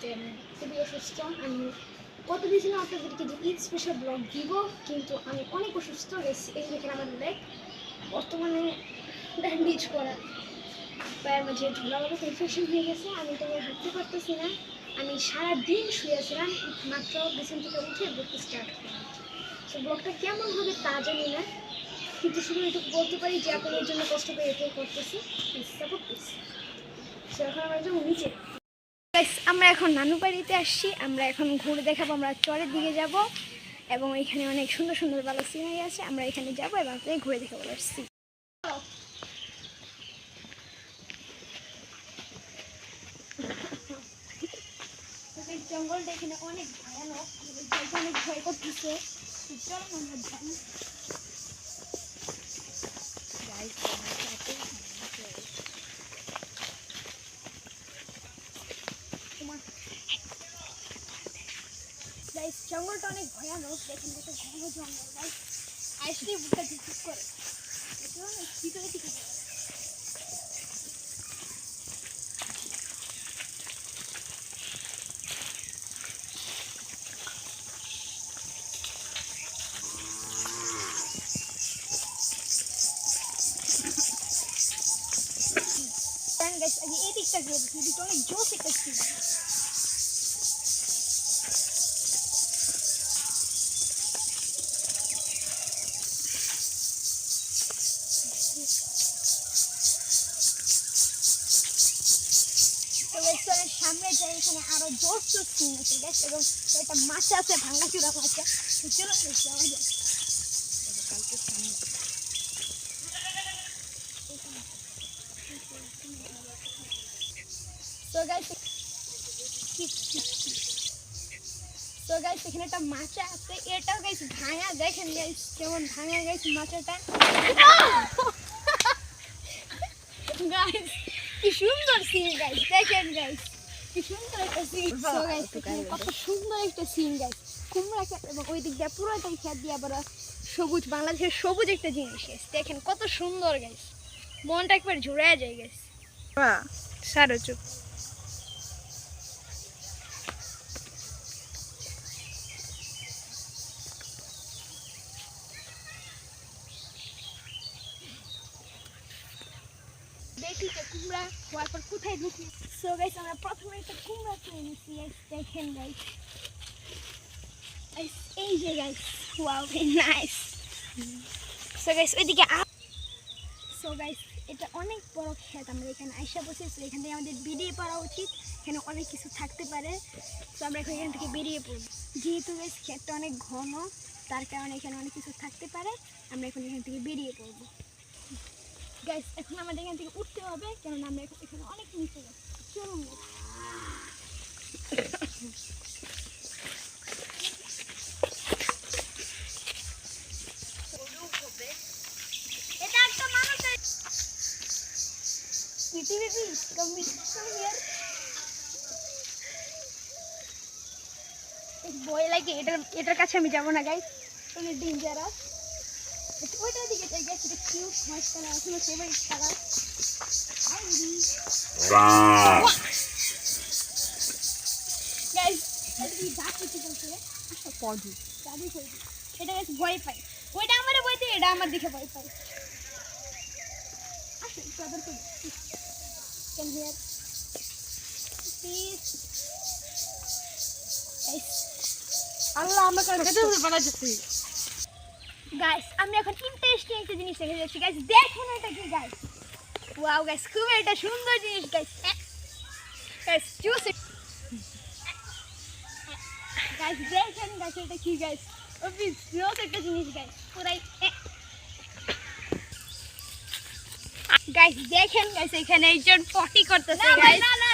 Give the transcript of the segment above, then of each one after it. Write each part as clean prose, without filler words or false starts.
যে আমি খুবই অসুস্থ। আমি কত দিয়েছিলাম আপনাদেরকে যে ঈদ স্পেশাল ব্লগ দিব, কিন্তু আমি অনেক অসুস্থ হয়েছি। এই দেখেন আমার লেগ বর্তমানে ব্যান্ডেজ করা, পায়ের মাঝে ঝোলাভাবে ইনফেকশন হয়ে গেছে। আমি এটা নিয়ে হাঁটতে পারতেছি না। আমি সারাদিন শুয়েছিলাম, মাত্র বিছানা থেকে উঠে ব্লগটা স্টার্ট করলাম। সো ব্লগটা কেমন হবে তা জানি না, কিন্তু শুধু এটুকু বলতে পারি যে আপনাদের জন্য কষ্ট করে এটাই করতেছি, প্লিজ সাপোর্ট প্লিজ। সো এখন আমরা যাবো নিচে। আমরা এখন নানু বাড়িতে আসছি, আমরা এখন ঘুরে দেখাবো। আমরা চরের দিকে যাব এবং এখানে অনেক সুন্দর সুন্দর ভালো সিনারি আছে। আমরা এখানে যাবো এবং ঘুরে দেখে বলে আসছি। জঙ্গলটা এখানে অনেক ভয়ানক, অনেক ভয় করতেছে। চলো আমরা যাই। জঙ্গলটা অনেক ভয়ানক, দেখেন কত ঘন জঙ্গল। আসলে বুকটা ঝুঁক করে ভিতরে থেকে এই দিকটা গিয়ে দিকটা অনেক জোস একটা ছিল। সামনে যাই, এখানে আরো জোর জোর সিন আছে গ্যাস, এবং একটা মাছ আছে, ভাঙা চূড়া মাছটা। চলো দেখি আমাদের তো গাইস এখানে একটা মাছা আছে, এটাও গাইস ভাঙা। দেখেন গাইস কেমন ভাঙা গাইস মাছটা। গাইস কি সুন্দর সিন গাইস, দেখেন গাইস কি সুন্দর একটা সিন। তো গাইস কত সুন্দর একটা সিন গাইস, কুমড়া ক্ষেত এবং ওই দিক দিয়ে পুরোটাই ক্ষেত দিয়ে আবার সবুজ, বাংলাদেশের সবুজ একটা জিনিস গাইস। দেখেন কত সুন্দর গাইস, মনটা একবার জুড়ে যায় গাইস। বাহ সারো চুপ। দেখি যে কুমড়া হওয়ার পর কোথায় ঢুকি। সো গাইস আমরা প্রথমে একটা কুমড়া কিনে নিচ্ছি গাইস, দেখেন গাইস। এই যে guys, wow very nice. So guys ওইদিকে সো গাইস এটা অনেক বড় ক্ষেত, আমরা এখানে আইসা বসে। তো এখান থেকে আমাদের বেরিয়ে পড়া উচিত, এখানে অনেক কিছু থাকতে পারে। তো আমরা এখন এখান থেকে বেরিয়ে পড়ব, যেহেতু গাইস ক্ষেতটা অনেক ঘন, তার কারণে এখানে অনেক কিছু থাকতে পারে। আমরা এখন এখান থেকে বেরিয়ে পড়ব গাইস। এখন আমাদের এখান থেকে উঠতে হবে, কারণ আমরা এখানে অনেক নিচে যাচ্ছি। চলুন ভয় লাগে, এটার কাছে আমি যাবো না গাইস, অনেক ডেঞ্জারাস। ওইটার দিকে যাই গাইস, এটা কিউট মাছখানা, এখনো ফেভারিট কালার। গাইস এটা কি ডাক কিছু বলছে, আচ্ছা পদু দাদি কই, এটা গাইস ভয় পাই। ওইটা আমারে ভয় দেয়, এটা আমার দিকে ভয় পাই। আচ্ছা চাদর কই ক্যান হিয়ার প্লিজ গাইস। আল্লাহ আমরা কাছে বানাচ্ছি গাইস। আমি এখন ইন্টারেস্টিং একটা জিনিস দেখে যাচ্ছি গাইস, দেখেন এটা কি গাইস। ওয়াও গাইস খুব একটা সুন্দর জিনিস গাইস। গাইস চুজ ইট গাইস, দেখেন গাইস এটা কি গাইস। অবভিয়াস জোস একটা জিনিস গাইস, পুরাই গাইস। দেখেন গাইস এখানে একজন পটি করতেছে গাইস। না না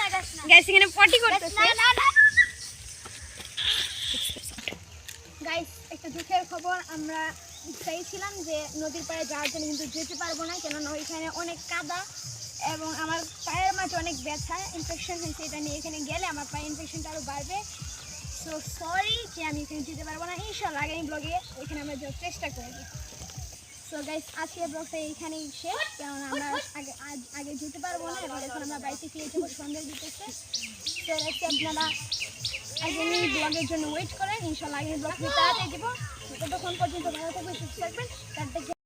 গাইস এখানে পটি করতেছে। না না গাইস একটা দুঃখের খবর, আমরা চাইছিলাম যে নদীর পাড়ে যাওয়ার জন্য, কিন্তু যেতে পারবো না, কেননা ওইখানে অনেক কাদা এবং আমার পায়ের মাঝে অনেক ব্যথা, ইনফেকশন হয়েছে। এটা নিয়ে এখানে গেলে আমার পায়ে ইনফেকশনটা আরও বাড়বে। সো সরি যে আমি এখানে যেতে পারবো না। ইনশাআল্লাহ আগামী ব্লগে ওইখানে আমরা যাওয়ার চেষ্টা করবো। সো গাইস আজকে ব্লগটা এইখানেই শেষ, কারণ আমরা আগে যেতে পারবো না, এবার এখন আমরা বাড়িতে ফিরে যাবো সন্ধ্যা দিতেছে। তো আপনারা আগামী ব্লগের জন্য ওয়েট করেন, ইনশাল্লাহ আগামী ব্লগ তাড়াতাড়ি দেবো। ততক্ষণ পর্যন্ত ভালো থাকবেন, সুস্থ থাকবেন।